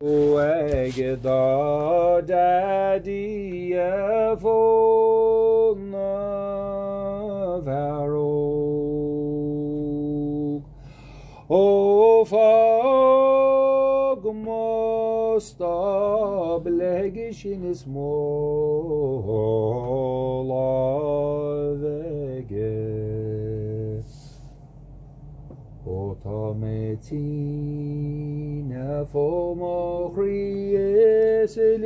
Egda daddy fon varog O fag mosta blegishin is mola vege O tametina fomochri eselegi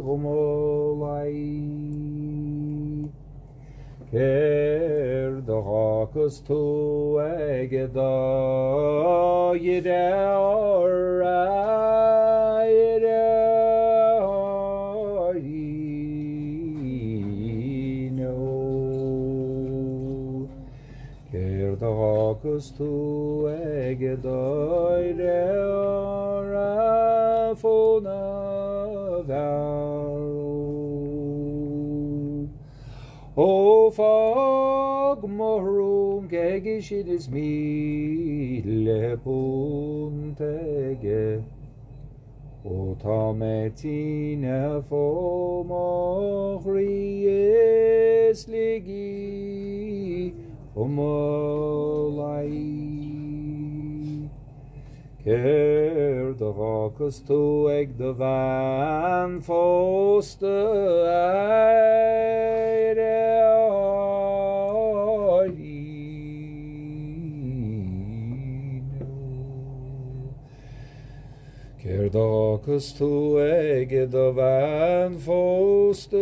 Ó Maonlaí Ker de hakas to egeda Hakas to egeda fona varo O fag mohrum gegishid is mi lepuntege O tametina fomochri esligi Ó Maonlaí Ker de hakas to eg de van foste Ker de hakas to eg de van foste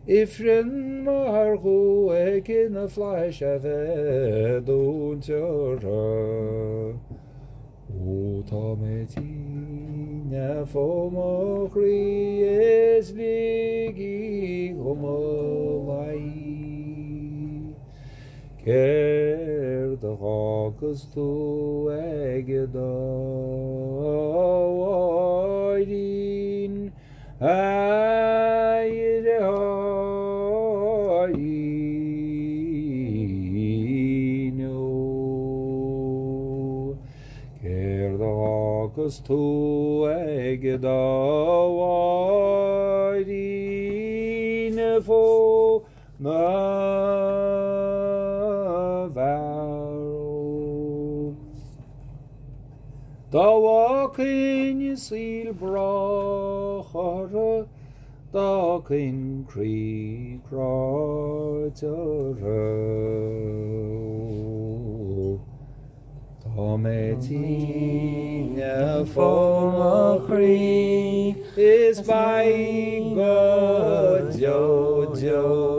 Ifrin margo ek in a flash of a don't your O tametina fomochri esligi Ó Maonlaí Ker de hakas to egeda oidin Hakas to egeda oidin fo varo Da walkin seal brachara Da kin cree crotara Tametina fomochri is by God Jojo.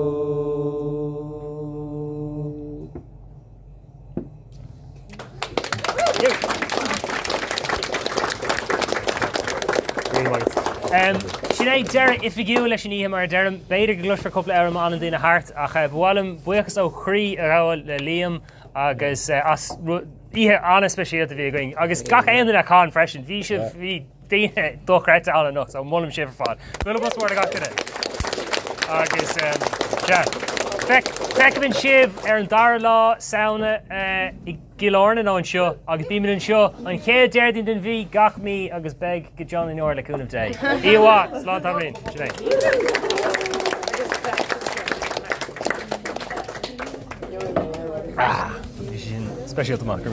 Sinead Derek if you leis ní mar derm beidir gluis for couple hour an dina hart ach bhálum buchas ó chrí ar le Liam agus as ihe an speciality vi going agus gach ein a con freshen vi should vi dine docret all enough so mullim shiver fad will bus word got it agus ja Fekmin shiv an darla sauna I gilorna on show agus beamin an show an che derdin den vi gach me agus beg get John in your like of day Iwa slot having special to mark